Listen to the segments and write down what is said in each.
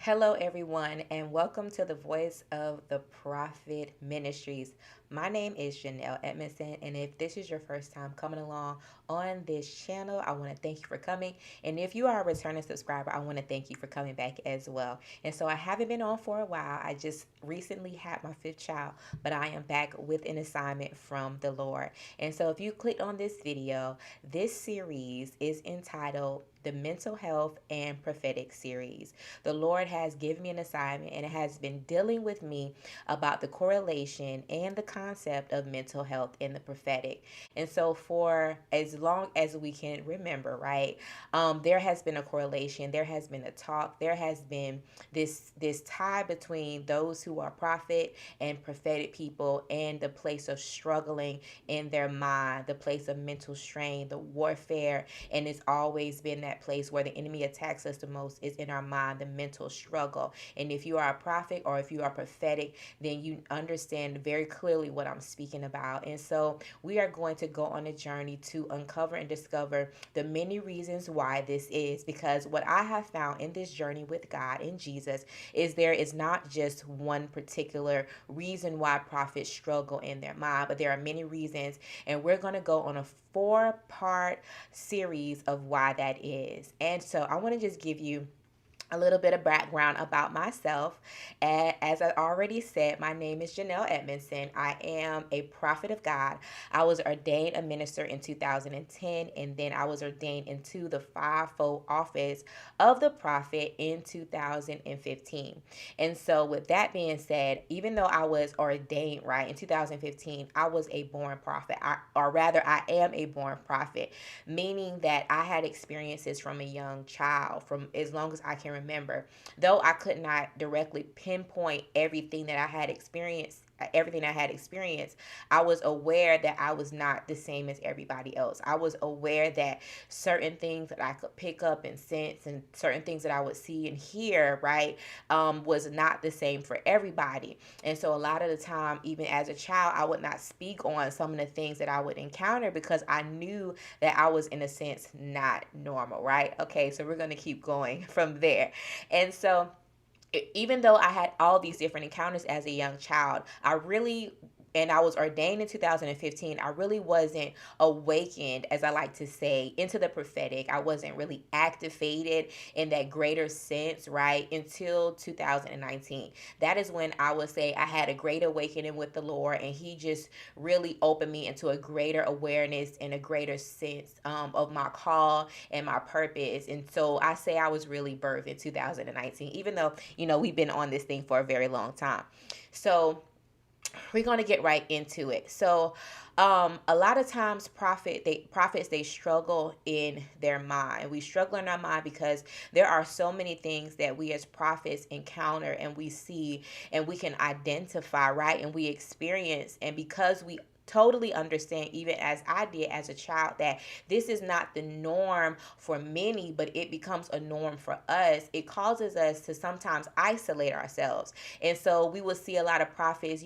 Hello, everyone, and welcome to the Voice of the Prophet Ministries. My name is Janelle Edmondson, and if this is your first time coming along on this channel, I want to thank you for coming. And if you are a returning subscriber, I want to thank you for coming back as well. And so I haven't been on for a while. I just recently had my fifth child, but I am back with an assignment from the Lord. And so if you clicked on this video, this series is entitled the Mental Health and Prophetic series. The Lord has given me an assignment and it has been dealing with me about the correlation and the concept of mental health in the prophetic. And so, for as long as we can remember, right, there has been a correlation, there has been a talk, there has been this tie between those who are prophet and prophetic people and the place of struggling in their mind, the place of mental strain, the warfare, and it's always been that place where the enemy attacks us the most is in our mind, the mental struggle. And if you are a prophet or if you are prophetic, then you understand very clearly what I'm speaking about. And so we are going to go on a journey to uncover and discover the many reasons why this is, because what I have found in this journey with God and Jesus is there is not just one particular reason why prophets struggle in their mind, but there are many reasons, and we're going to go on a four-part series of why that is. And so I want to just give you a little bit of background about myself. As I already said, my name is Janelle Edmondson. I am a prophet of God. I was ordained a minister in 2010, and then I was ordained into the fivefold office of the prophet in 2015. And so, with that being said, even though I was ordained right in 2015, I was a born prophet, or rather, I am a born prophet, meaning that I had experiences from a young child, from as long as I can remember. Though I could not directly pinpoint everything I had experienced, I was aware that I was not the same as everybody else. I was aware that certain things that I could pick up and sense and certain things that I would see and hear, right, was not the same for everybody. And so a lot of the time, even as a child, I would not speak on some of the things that I would encounter because I knew that I was, in a sense, not normal, right? Okay, so we're going to keep going from there. And so even though I had all these different encounters as a young child, and I was ordained in 2015, I really wasn't awakened, as I like to say, into the prophetic. I wasn't really activated in that greater sense, right, until 2019. That is when I would say I had a great awakening with the Lord, and He just really opened me into a greater awareness and a greater sense of my call and my purpose. And so I say I was really birthed in 2019, even though, we've been on this thing for a very long time. So we're going to get right into it. So a lot of times prophets they struggle in their mind. We struggle in our mind because there are so many things that we as prophets encounter and we see and we can identify, right, and we experience. And because we totally understand, even as I did as a child, that this is not the norm for many, but it becomes a norm for us. It causes us to sometimes isolate ourselves. And so we will see a lot of prophets,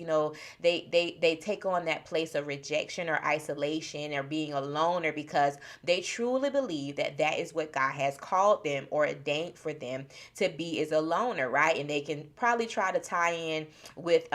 they take on that place of rejection or isolation or being a loner because they truly believe that that is what God has called them or ordained for them to be, is a loner, right? And they can probably try to tie in with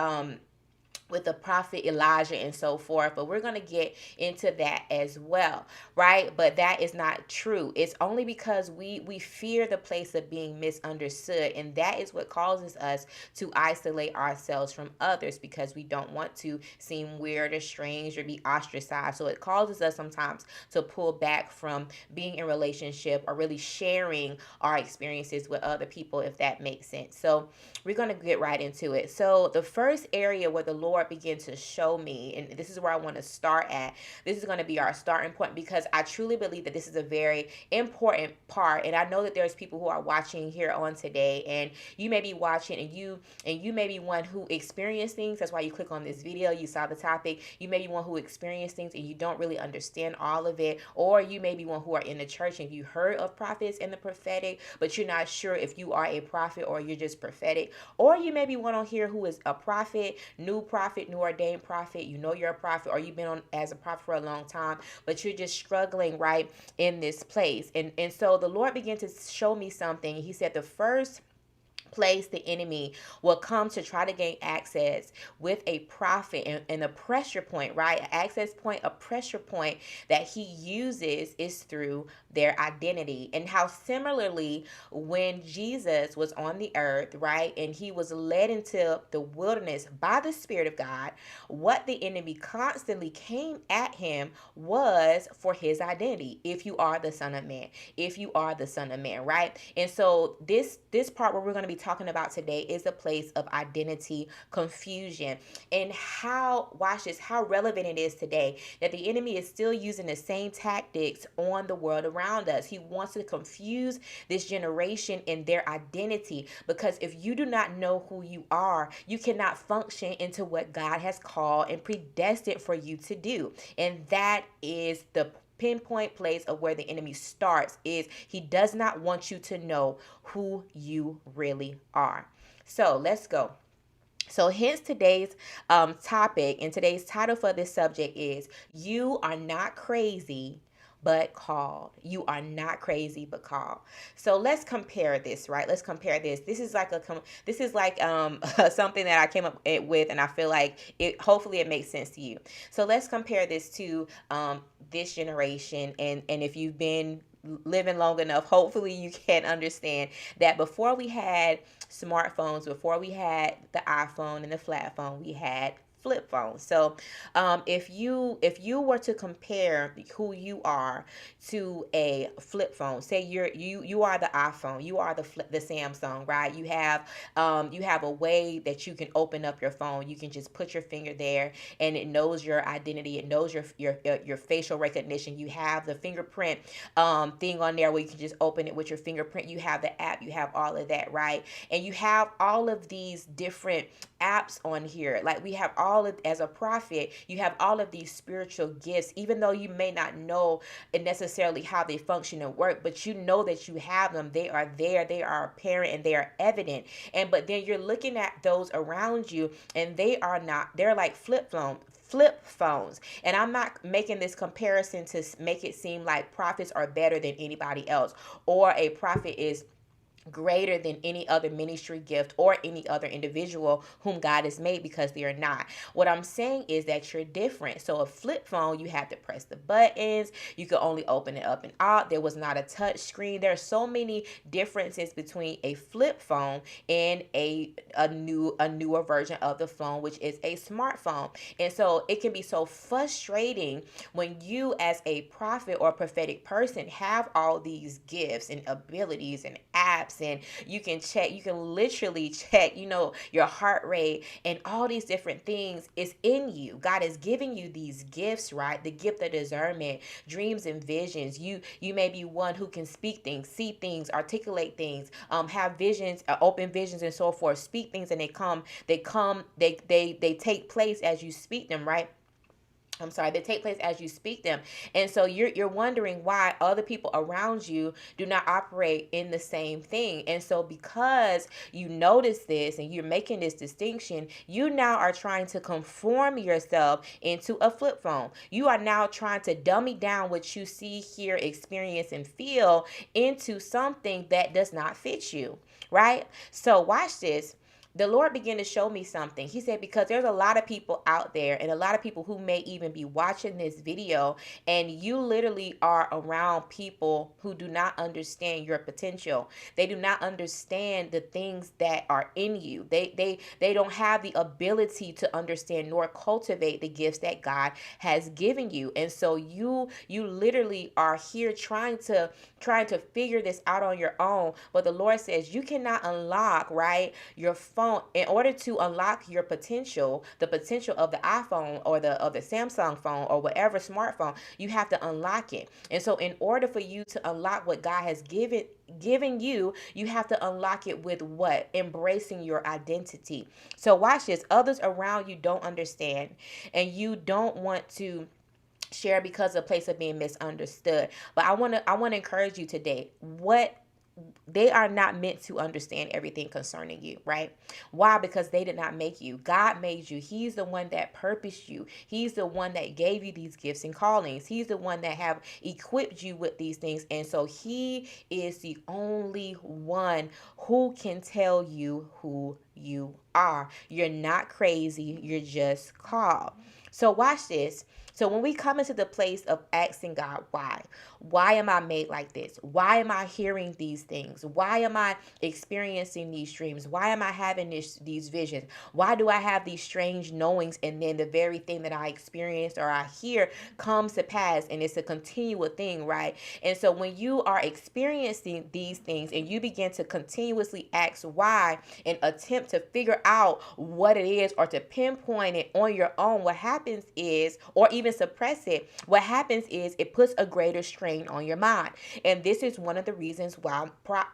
the prophet Elijah and so forth, but we're going to get into that as well, right? But that is not true. It's only because we fear the place of being misunderstood, and that is what causes us to isolate ourselves from others because we don't want to seem weird or strange or be ostracized. So it causes us sometimes to pull back from being in relationship or really sharing our experiences with other people, if that makes sense. So we're going to get right into it. So the first area where the Lord began to show me, and this is where I want to start at, this is going to be our starting point because I truly believe that this is a very important part. And I know that there's people who are watching here on today, and you may be watching and you may be one who experienced things. That's why you click on this video. You saw the topic. You may be one who experienced things and you don't really understand all of it, or you may be one who are in the church and you heard of prophets and the prophetic, but you're not sure if you are a prophet or you're just prophetic. Or you may be one on here who is a prophet, new ordained prophet. You know you're a prophet, or you've been on as a prophet for a long time, but you're just struggling right in this place. And so the Lord began to show me something. He said the first place the enemy will come to try to gain access with a prophet and a pressure point, right? An access point, a pressure point that he uses is through their identity. And how similarly, when Jesus was on the earth, right, and he was led into the wilderness by the Spirit of God, what the enemy constantly came at him was for his identity. If you are the Son of Man, if you are the Son of Man, right? And so this part where we're going to be talking about today is a place of identity confusion, and how, watch this, how relevant it is today that the enemy is still using the same tactics on the world around us. He wants to confuse this generation in their identity, because if you do not know who you are, you cannot function into what God has called and predestined for you to do. And that is the pinpoint place of where the enemy starts. Is he does not want you to know who you really are. So let's go. So hence today's topic, and today's title for this subject is "You Are Not Crazy but Called." You are not crazy but called. So let's compare this, right? Let's compare this. This is like something that I came up with, and I feel like it. Hopefully, it makes sense to you. So let's compare this to this generation, and if you've been living long enough, hopefully you can understand that before we had smartphones, before we had the iPhone and the flat phone, we had flip phones. So if you were to compare who you are to a flip phone, say you are the iPhone, you are the Samsung, right? You have a way that you can open up your phone. You can just put your finger there, and it knows your identity. It knows your facial recognition. You have the fingerprint thing on there where you can just open it with your fingerprint. You have the app. You have all of that, right? And you have all of these different apps on here. Like we have all of, as a prophet, you have all of these spiritual gifts, even though you may not know necessarily how they function and work, but you know that you have them. They are there, they are apparent, and they are evident. And but then you're looking at those around you, and they are not, they're like flip phones. And I'm not making this comparison to make it seem like prophets are better than anybody else, or a prophet is greater than any other ministry gift or any other individual whom God has made, because they are not. What I'm saying is that you're different. So a flip phone, you have to press the buttons. You could only open it up and out. There was not a touch screen. There are so many differences between a flip phone and a newer version of the phone, which is a smartphone. And so it can be so frustrating when you, as a prophet or prophetic person, have all these gifts and abilities and apps, and you can literally check, your heart rate and all these different things is in you. God is giving you these gifts, right? The gift of discernment, dreams and visions. You may be one who can speak things, see things, articulate things, have visions, open visions and so forth, speak things, and they take place as you speak them, right? They take place as you speak them. And so you're wondering why other people around you do not operate in the same thing. And so because you notice this and you're making this distinction, you now are trying to conform yourself into a flip phone. You are now trying to dummy down what you see, hear, experience, and feel into something that does not fit you, right? So watch this. The Lord began to show me something. He said, because there's a lot of people out there, and a lot of people who may even be watching this video, and you literally are around people who do not understand your potential. They do not understand the things that are in you. They don't have the ability to understand nor cultivate the gifts that God has given you. And so you literally are here trying to figure this out on your own. But the Lord says you cannot unlock, right, your phone. In order to unlock your potential, the potential of the iPhone or the Samsung phone or whatever smartphone, you have to unlock it. And so in order for you to unlock what God has given you, you have to unlock it with what? Embracing your identity. So watch this. Others around you don't understand, and you don't want to share because of a place of being misunderstood. But I want to encourage you today. What they are not meant to understand everything concerning you, right? Why? Because they did not make you. God made you. He's the one that purposed you. He's the one that gave you these gifts and callings. He's the one that have equipped you with these things. And so he is the only one who can tell you who you are. You're not crazy. You're just called. So watch this. So when we come into the place of asking God, why am I made like this? Why am I hearing these things? Why am I experiencing these dreams? Why am I having these visions? Why do I have these strange knowings? And then the very thing that I experienced or I hear comes to pass, and it's a continual thing, right? And so when you are experiencing these things and you begin to continuously ask why and attempt to figure out what it is or to pinpoint it on your own, what happens is, or even suppress it, what happens is it puts a greater strain on your mind. And this is one of the reasons why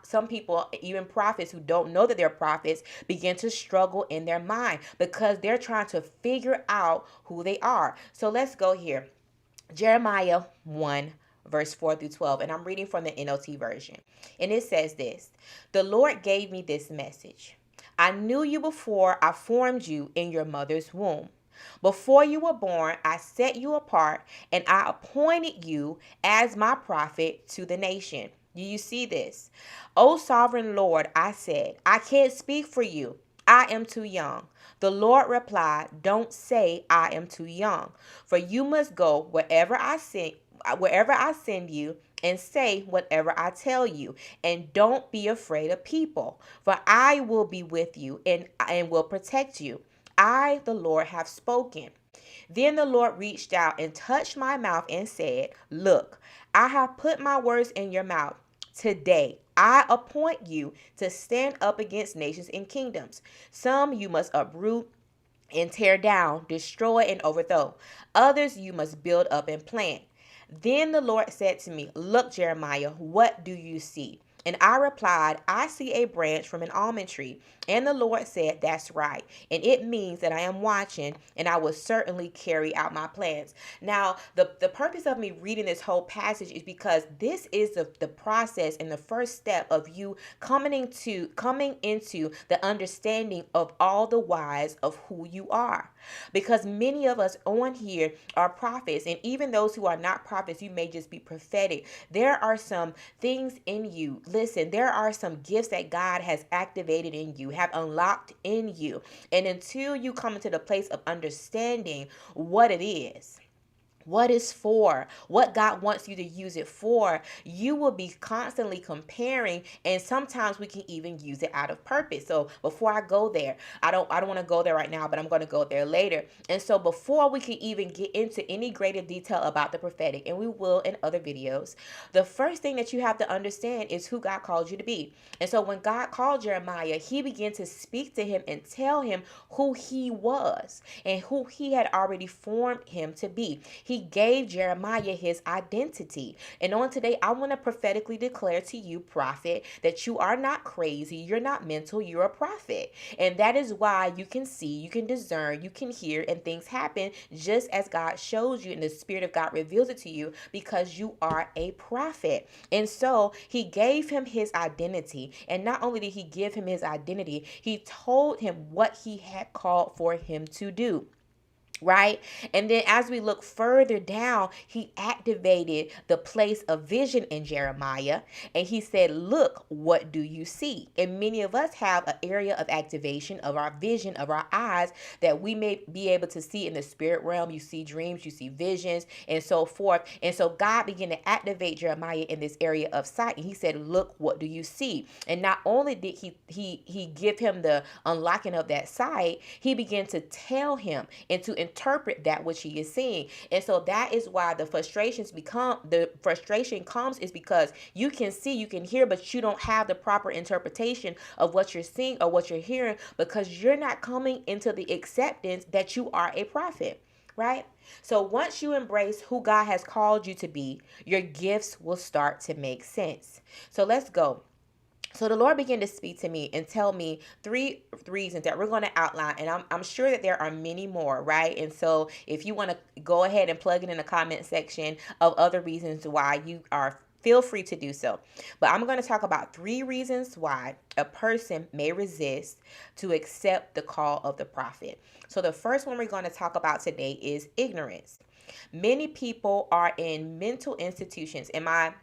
some people, even prophets who don't know that they're prophets, begin to struggle in their mind because they're trying to figure out who they are. So let's go here. Jeremiah 1 verse 4 through 12, and I'm reading from the NLT version. And it says this: "The Lord gave me this message. I knew you before I formed you in your mother's womb. Before you were born, I set you apart and I appointed you as my prophet to the nation." Do you see this? "O sovereign Lord," I said, "I can't speak for you. I am too young." The Lord replied, "Don't say I am too young, for you must go wherever I send you, and say whatever I tell you, and don't be afraid of people, for I will be with you and will protect you. I, the Lord, have spoken." Then the Lord reached out and touched my mouth and said, "Look, I have put my words in your mouth. Today I appoint you to stand up against nations and kingdoms. Some you must uproot and tear down, destroy and overthrow. Others you must build up and plant." Then the Lord said to me, "Look, Jeremiah, what do you see?" And I replied, "I see a branch from an almond tree." And the Lord said, "That's right. And it means that I am watching, and I will certainly carry out my plans." Now, the purpose of me reading this whole passage is because this is the process and the first step of you coming into the understanding of all the whys of who you are. Because many of us on here are prophets, and even those who are not prophets, you may just be prophetic. There are some things in you. Listen, there are some gifts that God has activated in you, have unlocked in you. And until you come into the place of understanding what it is, what it's for, what God wants you to use it for, you will be constantly comparing, and sometimes we can even use it out of purpose. So before I go there, I don't want to go there right now, but I'm going to go there later. And so before we can even get into any greater detail about the prophetic, and we will in other videos, the first thing that you have to understand is who God called you to be. And so when God called Jeremiah, he began to speak to him and tell him who he was and who he had already formed him to be. He gave Jeremiah his identity. And on today, I want to prophetically declare to you, prophet, that you are not crazy, you're not mental, you're a prophet. And that is why you can see, you can discern, you can hear, and things happen just as God shows you and the Spirit of God reveals it to you, because you are a prophet. And so he gave him his identity. And not only did he give him his identity, he told him what he had called for him to do. Right? And then as we look further down, he activated the place of vision in Jeremiah. And he said, "Look, what do you see?" And many of us have an area of activation of our vision, of our eyes, that we may be able to see in the spirit realm. You see dreams, you see visions, and so forth. And so God began to activate Jeremiah in this area of sight. And he said, "Look, what do you see?" And not only did he give him the unlocking of that sight, he began to tell him and to interpret that which he is seeing. And so that is why the frustration comes, is because you can see, you can hear, but you don't have the proper interpretation of what you're seeing or what you're hearing, because you're not coming into the acceptance that you are a prophet. Right? So once you embrace who God has called you to be, your gifts will start to make sense. So let's go. So the Lord began to speak to me and tell me three reasons that we're going to outline. And I'm sure that there are many more, right? And so if you want to go ahead and plug it in the comment section of other reasons why you are feel free to do so. But I'm going to talk about 3 reasons why a person may resist to accept the call of the prophet. So the first one we're going to talk about today is ignorance. Many people are in mental institutions. And my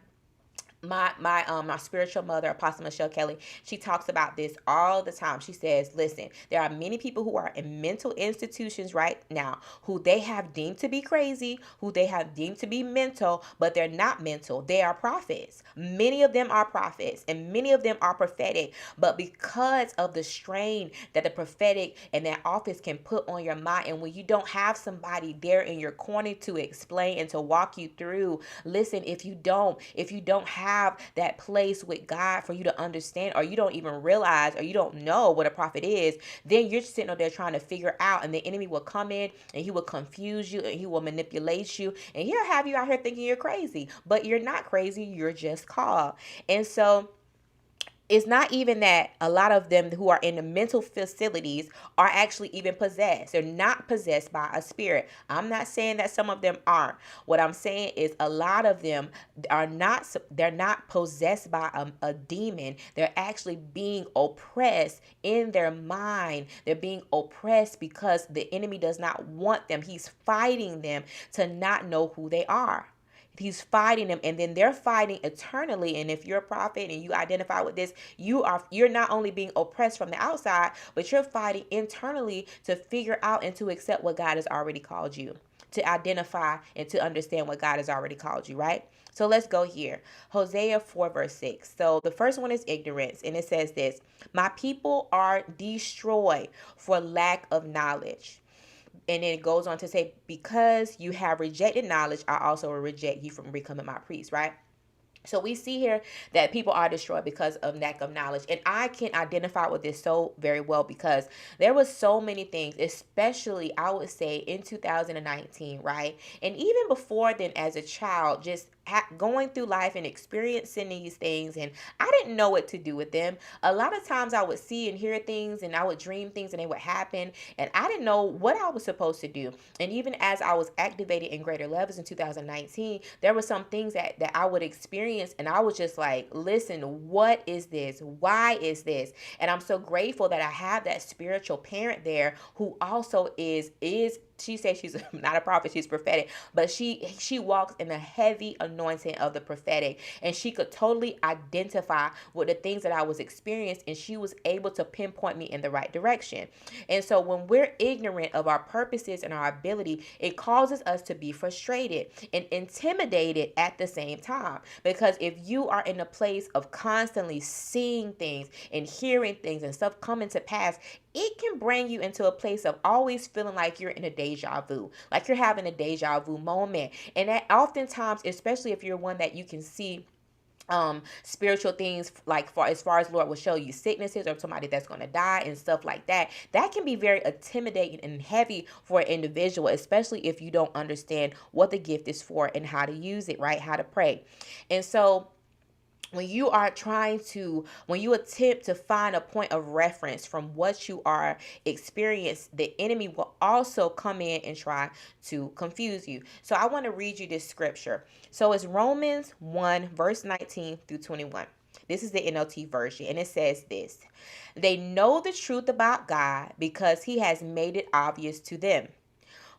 spiritual mother, Apostle Michelle Kelly, she talks about this all the time. She says, listen, there are many people who are in mental institutions right now who they have deemed to be crazy, who they have deemed to be mental, but they're not mental. They are prophets. Many of them are prophets, and many of them are prophetic. But because of the strain that the prophetic and that office can put on your mind, and when you don't have somebody there in your corner to explain and to walk you through, listen, if you don't have that place with God for you to understand, or you don't even realize, or you don't know what a prophet is, then you're sitting up there trying to figure out, and the enemy will come in and he will confuse you and he will manipulate you, and he'll have you out here thinking you're crazy, but you're not crazy, you're just called. And so it's not even that a lot of them who are in the mental facilities are actually even possessed. They're not possessed by a spirit. I'm not saying that some of them aren't. What I'm saying is a lot of them they're not possessed by a demon. They're actually being oppressed in their mind. They're being oppressed because the enemy does not want them. He's fighting them to not know who they are. He's fighting them, and then they're fighting eternally. And if you're a prophet and you identify with this, you're not only being oppressed from the outside, but you're fighting internally to figure out and to accept what God has already called you, to identify and to understand what God has already called you, right? So let's go here. Hosea 4 verse 6. So the first one is ignorance, and it says this: my people are destroyed for lack of knowledge. And then it goes on to say, because you have rejected knowledge, I also will reject you from becoming my priest, right? So we see here that people are destroyed because of lack of knowledge. And I can identify with this so very well because there was so many things, especially I would say in 2019, right? And even before then as a child, just going through life and experiencing these things, and I didn't know what to do with them. A lot of times I would see and hear things and I would dream things and they would happen, and I didn't know what I was supposed to do. And even as I was activated in greater levels in 2019, there were some things that I would experience, and I was just like, listen, what is this? Why is this? And I'm so grateful that I have that spiritual parent there who also is she says she's not a prophet, she's prophetic, but she walks in the heavy anointing of the prophetic, and she could totally identify with the things that I was experiencing, and she was able to pinpoint me in the right direction. And so when we're ignorant of our purposes and our ability, it causes us to be frustrated and intimidated at the same time, because if you are in a place of constantly seeing things and hearing things and stuff coming to pass, it can bring you into a place of always feeling like you're in a deja vu, like you're having a deja vu moment. And that oftentimes, especially if you're one that you can see spiritual things, like as far as Lord will show you sicknesses or somebody that's going to die and stuff like that, that can be very intimidating and heavy for an individual, especially if you don't understand what the gift is for and how to use it, right? How to pray. And so when you attempt to find a point of reference from what you are experiencing, the enemy will also come in and try to confuse you. So I want to read you this scripture. So it's Romans 1 verse 19 through 21. This is the NLT version, and it says this: they know the truth about God because he has made it obvious to them.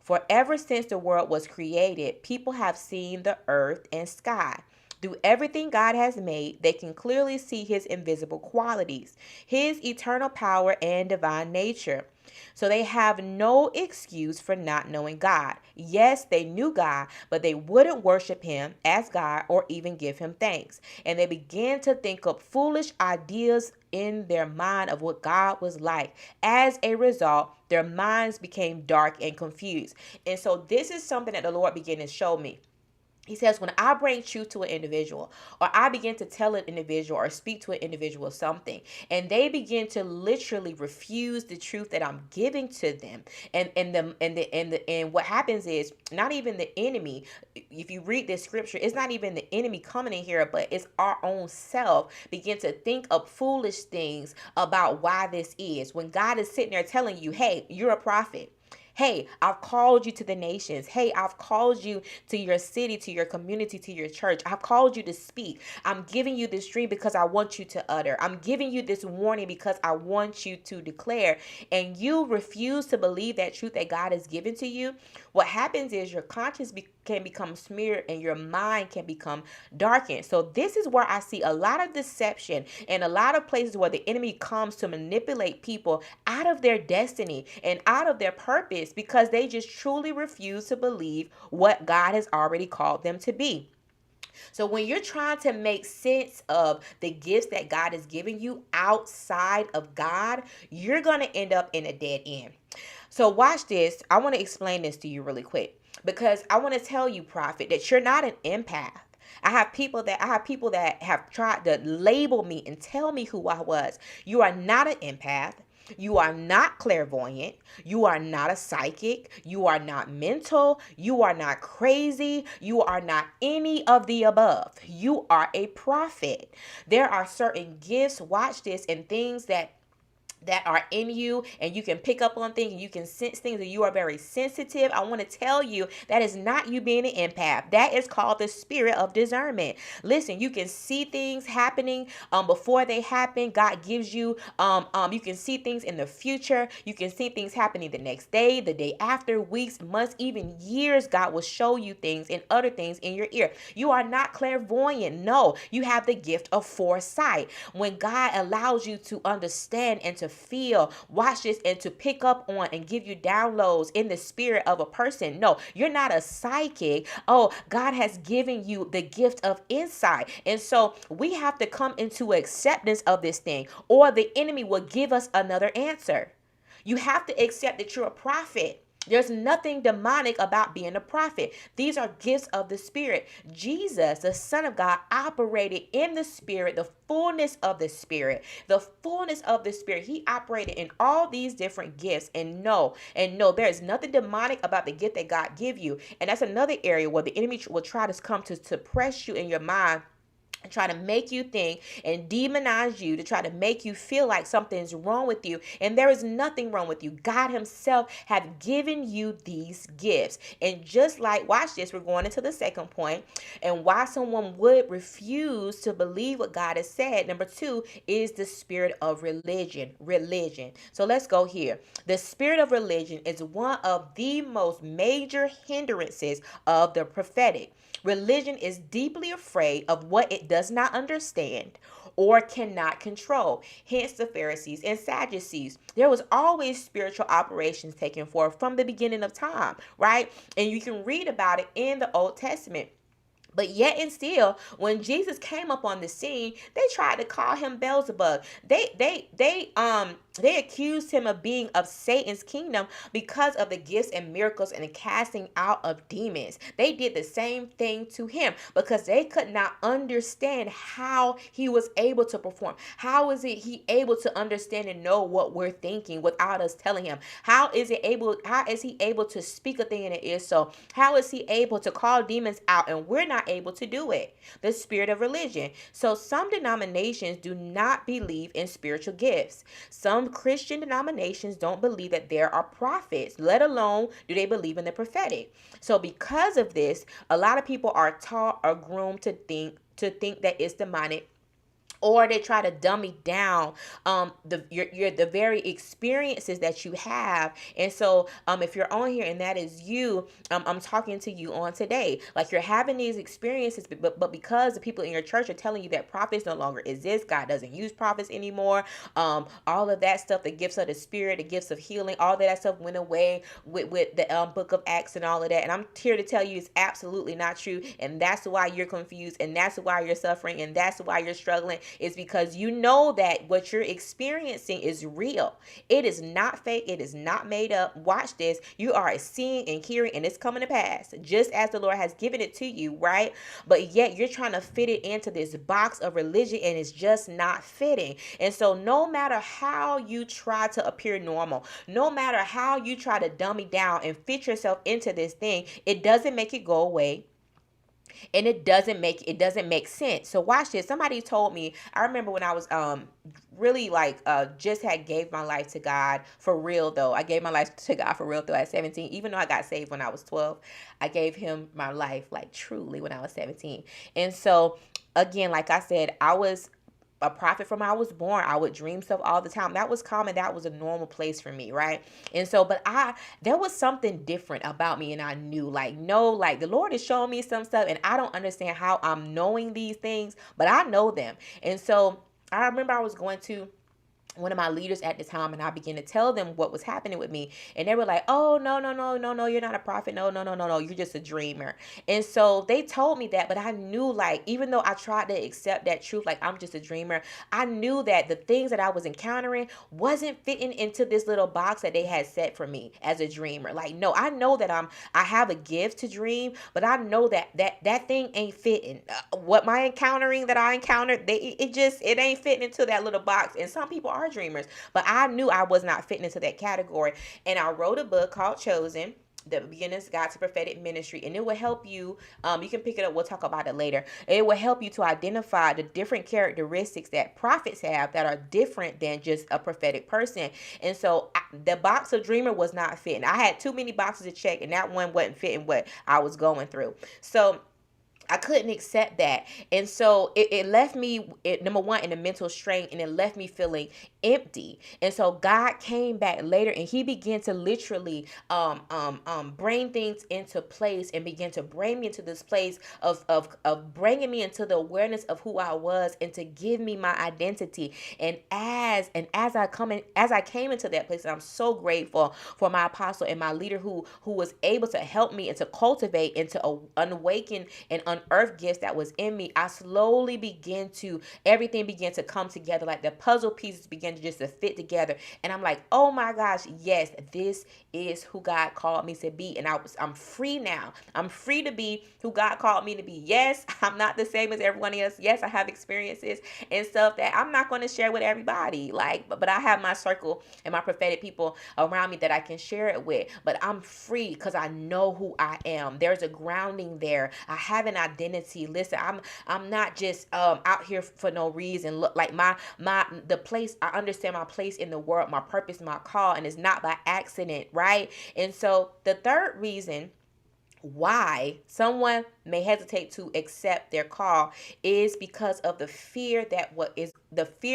For ever since the world was created, people have seen the earth and sky. Through everything God has made, they can clearly see his invisible qualities, his eternal power and divine nature. So they have no excuse for not knowing God. Yes, they knew God, but they wouldn't worship him as God or even give him thanks. And they began to think up foolish ideas in their mind of what God was like. As a result, their minds became dark and confused. And so this is something that the Lord began to show me. He says, when I bring truth to an individual, or I begin to tell an individual or speak to an individual something, and they begin to literally refuse the truth that I'm giving to them, and what happens is, not even the enemy, if you read this scripture, it's not even the enemy coming in here, but it's our own self begin to think up foolish things about why this is. When God is sitting there telling you, hey, you're a prophet. Hey, I've called you to the nations. Hey, I've called you to your city, to your community, to your church. I've called you to speak. I'm giving you this dream because I want you to utter. I'm giving you this warning because I want you to declare. And you refuse to believe that truth that God has given to you. What happens is your conscience can become smeared and your mind can become darkened. So this is where I see a lot of deception and a lot of places where the enemy comes to manipulate people out of their destiny and out of their purpose because they just truly refuse to believe what God has already called them to be. So when you're trying to make sense of the gifts that God has given you outside of God, you're going to end up in a dead end. So watch this. I want to explain this to you really quick because I want to tell you, prophet, that you're not an empath. I have people that have tried to label me and tell me who I was. You are not an empath. You are not clairvoyant. You are not a psychic. You are not mental. You are not crazy. You are not any of the above. You are a prophet. There are certain gifts, watch this, and things that are in you, and you can pick up on things and you can sense things, and you are very sensitive. I want to tell you that is not you being an empath. That is called the spirit of discernment. Listen, you can see things happening before they happen. God gives you you can see things in the future. You can see things happening the next day, the day after, weeks, months, even years. God will show you things and other things in your ear. You are not clairvoyant. No, you have the gift of foresight. When God allows you to understand and to feel, watch this, and to pick up on and give you downloads in the spirit of a person. No, you're not a psychic. Oh, God has given you the gift of insight. And so we have to come into acceptance of this thing, or the enemy will give us another answer. You have to accept that you're a prophet. There's nothing demonic about being a prophet. These are gifts of the Spirit. Jesus, the Son of God, operated in the Spirit, the fullness of the Spirit. The fullness of the Spirit. He operated in all these different gifts. And no, there is nothing demonic about the gift that God give you. And that's another area where the enemy will try to come to suppress you in your mind, and try to make you think and demonize you, to try to make you feel like something's wrong with you. And there is nothing wrong with you. God himself have given you these gifts. And just like, watch this, we're going into the second point, and why someone would refuse to believe what God has said. Number two is the spirit of religion. So let's go here. The spirit of religion is one of the most major hindrances of the prophetic. Religion is deeply afraid of what it does not understand or cannot control. Hence the Pharisees and Sadducees. There was always spiritual operations taken forth from the beginning of time, right? And you can read about it in the Old Testament. But yet and still, when Jesus came up on the scene, they tried to call him Beelzebub. They accused him of being of Satan's kingdom because of the gifts and miracles and the casting out of demons. They did the same thing to him because they could not understand how he was able to perform. How is it he able to understand and know what we're thinking without us telling him? How is he able to speak a thing and it is so? How is he able to call demons out and we're not able to do it? The spirit of religion. So some denominations do not believe in spiritual gifts. Some Christian denominations don't believe that there are prophets, let alone do they believe in the prophetic. So because of this, a lot of people are taught or groomed to think that it's demonic, or they try to dummy down the very experiences that you have. And so if you're on here and that is you, I'm talking to you on today. Like, you're having these experiences, but because the people in your church are telling you that prophets no longer exist, God doesn't use prophets anymore, all of that stuff, the gifts of the spirit, the gifts of healing, all that stuff went away with the book of Acts and all of that. And I'm here to tell you it's absolutely not true. And that's why you're confused, and that's why you're suffering, and that's why you're struggling. Is because you know that what you're experiencing is real. It is not fake. It is not made up. Watch this. You are seeing and hearing, and it's coming to pass just as the Lord has given it to you, right? But yet you're trying to fit it into this box of religion, and it's just not fitting. And so no matter how you try to appear normal, no matter how you try to dummy down and fit yourself into this thing, it doesn't make it go away. And it doesn't make sense. So watch this. Somebody told me, I remember when I was really like just had gave my life to God for real though. I gave my life to God for real though at 17. Even though I got saved when I was 12, I gave him my life like truly when I was 17. And so again, like I said, I was a prophet from I was born. I would dream stuff all the time. That was common. That was a normal place for me, right? And so, but there was something different about me, and I knew, like, no, like the Lord is showing me some stuff, and I don't understand how I'm knowing these things, but I know them. And so I remember I was going to one of my leaders at the time, and I began to tell them what was happening with me, and they were like, oh, no, no, no, no, no, you're not a prophet, no, no, no, no, no, you're just a dreamer. And so they told me that, but I knew, like, even though I tried to accept that truth, like I'm just a dreamer, I knew that the things that I was encountering wasn't fitting into this little box that they had set for me as a dreamer. Like, no, I know that I have a gift to dream, but I know that that thing ain't fitting. What my encountering that I encountered, it ain't fitting into that little box. And some people are dreamers, but I knew I was not fitting into that category. And I wrote a book called Chosen, the beginner's guide to prophetic ministry, and it will help you. You can pick it up, we'll talk about it later. It will help you to identify the different characteristics that prophets have that are different than just a prophetic person. And so the box of dreamer was not fitting. I had too many boxes to check, and that one wasn't fitting what I was going through. So I couldn't accept that. And so it left me, number one, in a mental strain, and it left me feeling empty. And so God came back later, and he began to literally bring things into place, and began to bring me into this place of bringing me into the awareness of who I was, and to give me my identity. And as I came into that place, and I'm so grateful for my apostle and my leader who was able to help me and to cultivate and to awaken and unearth gifts that was in me. I slowly everything began to come together, like the puzzle pieces began to just to fit together. And I'm like, oh my gosh, yes, this is who God called me to be. And I'm free now. I'm free to be who God called me to be. Yes, I'm not the same as everyone else. Yes, I have experiences and stuff that I'm not going to share with everybody. Like, but I have my circle and my prophetic people around me that I can share it with. But I'm free because I know who I am. There's a grounding there. I have an identity. Listen, I'm not just out here for no reason. Look, like the place, I understand my place in the world, my purpose, my call, and it's not by accident, right? And so the third reason why someone may hesitate to accept their call is because of the fear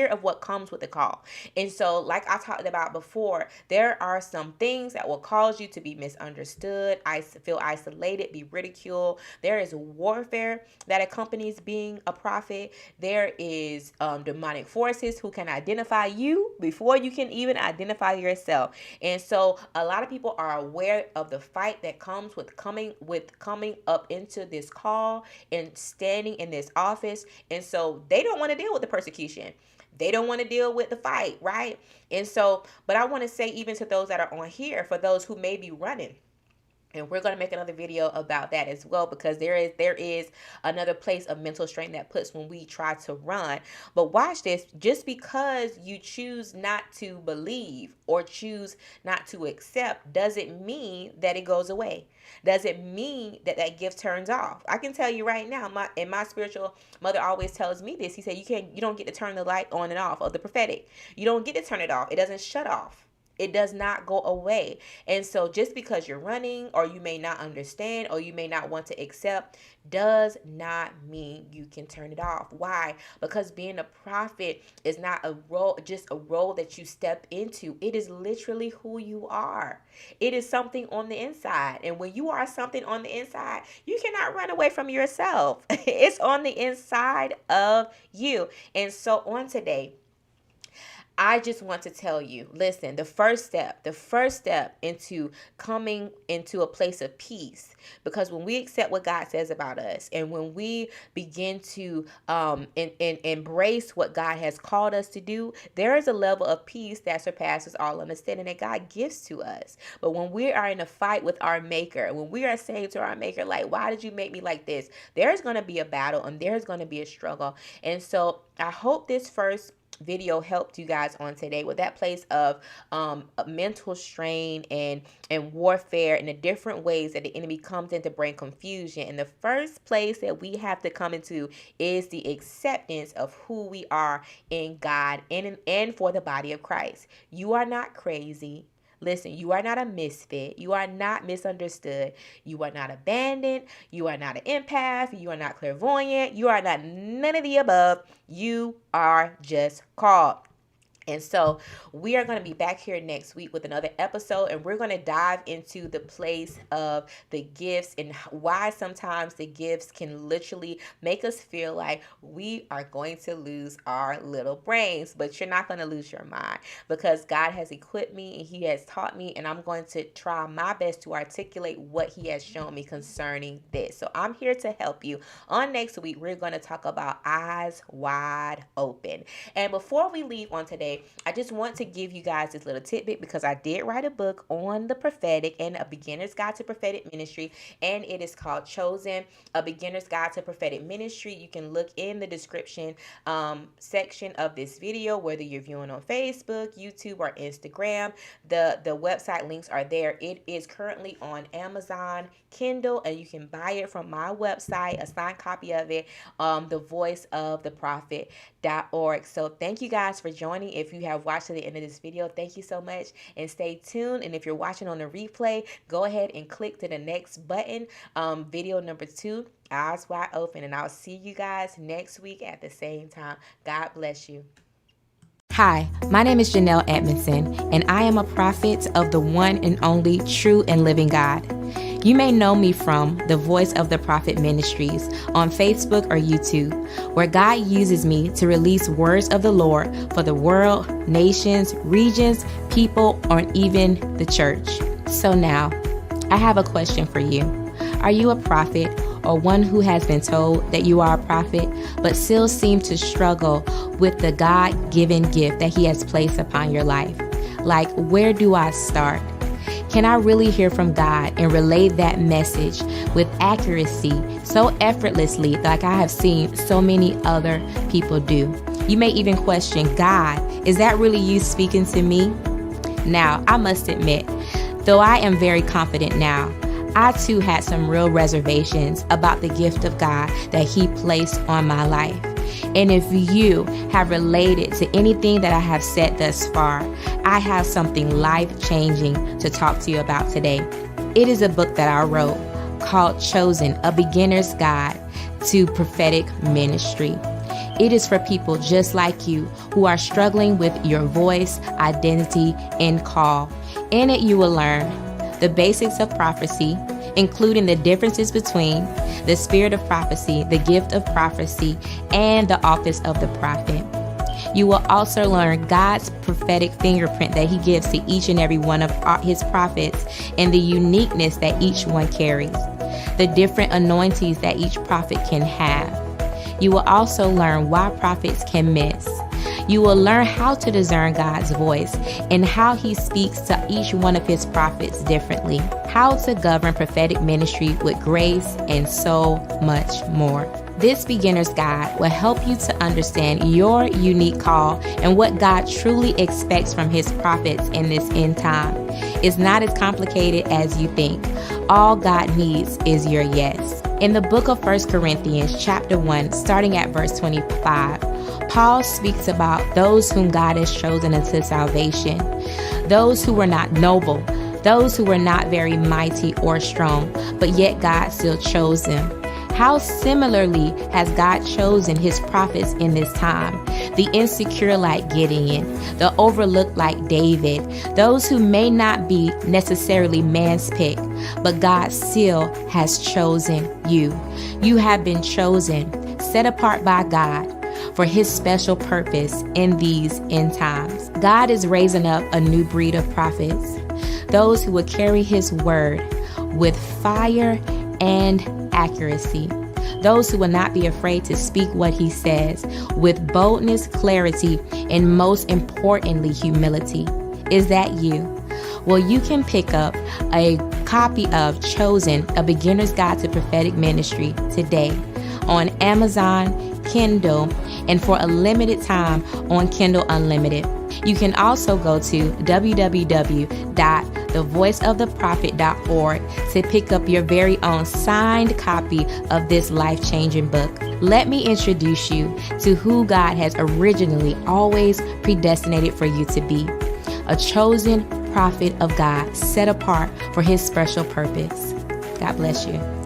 of what comes with the call. And so, like I talked about before, there are some things that will cause you to be misunderstood, feel isolated, be ridiculed. There is warfare that accompanies being a prophet. There is demonic forces who can identify you before you can even identify yourself. And so a lot of people are aware of the fight that comes with coming up into this call and standing in this office. And so they don't want to deal with the persecution. They don't want to deal with the fight, right? And so, but I want to say, even to those that are on here, for those who may be running, and we're going to make another video about that as well, because there is another place of mental strain that puts when we try to run. But watch this. Just because you choose not to believe or choose not to accept doesn't mean that it goes away. Doesn't mean that gift turns off. I can tell you right now, my spiritual mother always tells me this. He said, you don't get to turn the light on and off of the prophetic. You don't get to turn it off. It doesn't shut off. It does not go away. And so just because you're running, or you may not understand, or you may not want to accept, does not mean you can turn it off. Why? Because being a prophet is not just a role that you step into. It is literally who you are. It is something on the inside. And when you are something on the inside, you cannot run away from yourself. It's on the inside of you. And so on today, I just want to tell you, listen, the first step into coming into a place of peace, because when we accept what God says about us, and when we begin to embrace what God has called us to do, there is a level of peace that surpasses all understanding that God gives to us. But when we are in a fight with our maker, when we are saying to our maker, like, why did you make me like this? There's going to be a battle, and there's going to be a struggle. And so I hope this first video helped you guys on today, with that place of mental strain and warfare, and the different ways that the enemy comes in to bring confusion. And the first place that we have to come into is the acceptance of who we are in God and for the body of Christ. You are not crazy. Listen, you are not a misfit. You are not misunderstood. You are not abandoned. You are not an empath. You are not clairvoyant. You are not none of the above. You are just called. And so we are going to be back here next week with another episode, and we're going to dive into the place of the gifts and why sometimes the gifts can literally make us feel like we are going to lose our little brains. But you're not going to lose your mind, because God has equipped me and he has taught me, and I'm going to try my best to articulate what he has shown me concerning this. So I'm here to help you. On next week, we're going to talk about eyes wide open. And before we leave on today, I just want to give you guys this little tidbit, because I did write a book on the prophetic and a beginner's guide to prophetic ministry, and it is called Chosen, a beginner's guide to prophetic ministry. You can look in the description section of this video, whether you're viewing on Facebook, YouTube, or Instagram. The website links are there. It is currently on Amazon Kindle, and you can buy it from my website, a signed copy of it, thevoiceoftheprophet.org. So thank you guys for joining. If you have watched to the end of this video, thank you so much, and stay tuned. And if you're watching on the replay, go ahead and click to the next button, video number 2, eyes wide open, and I'll see you guys next week at the same time. God bless you. Hi, my name is Janelle Edmondson, and I am a prophet of the one and only true and living God. You may know me from the Voice of the Prophet Ministries on Facebook or YouTube, where God uses me to release words of the Lord for the world, nations, regions, people, or even the church. So now, I have a question for you. Are you a prophet, or one who has been told that you are a prophet, but still seem to struggle with the God-given gift that he has placed upon your life? Like, where do I start? Can I really hear from God and relay that message with accuracy so effortlessly, like I have seen so many other people do? You may even question, God, is that really you speaking to me? Now, I must admit, though I am very confident now, I too had some real reservations about the gift of God that he placed on my life. And if you have related to anything that I have said thus far, I have something life-changing to talk to you about today. It is a book that I wrote called Chosen, a beginner's guide to prophetic ministry. It is for people just like you who are struggling with your voice, identity, and call. In it, you will learn the basics of prophecy, including the differences between the spirit of prophecy, the gift of prophecy, and the office of the prophet. You will also learn God's prophetic fingerprint that he gives to each and every one of his prophets, and the uniqueness that each one carries, the different anointings that each prophet can have. You will also learn why prophets can miss. You will learn how to discern God's voice and how he speaks to each one of his prophets differently, how to govern prophetic ministry with grace, and so much more. This beginner's guide will help you to understand your unique call and what God truly expects from his prophets in this end time. It's not as complicated as you think. All God needs is your yes. In the book of 1 Corinthians chapter 1, starting at verse 25, Paul speaks about those whom God has chosen unto salvation, those who were not noble, those who were not very mighty or strong, but yet God still chose them. How similarly has God chosen his prophets in this time? The insecure like Gideon, the overlooked like David, those who may not be necessarily man's pick, but God still has chosen you. You have been chosen, set apart by God for his special purpose in these end times. God is raising up a new breed of prophets, those who will carry his word with fire and accuracy, those who will not be afraid to speak what he says with boldness, clarity, and most importantly, humility. Is that you? Well, you can pick up a copy of Chosen, a beginner's guide to prophetic ministry today on Amazon, Kindle and for a limited time on Kindle Unlimited. You can also go to www.thevoiceoftheprophet.org to pick up your very own signed copy of this life-changing book. Let me introduce you to who God has originally always predestinated for you to be. A chosen prophet of God, set apart for his special purpose. God bless you.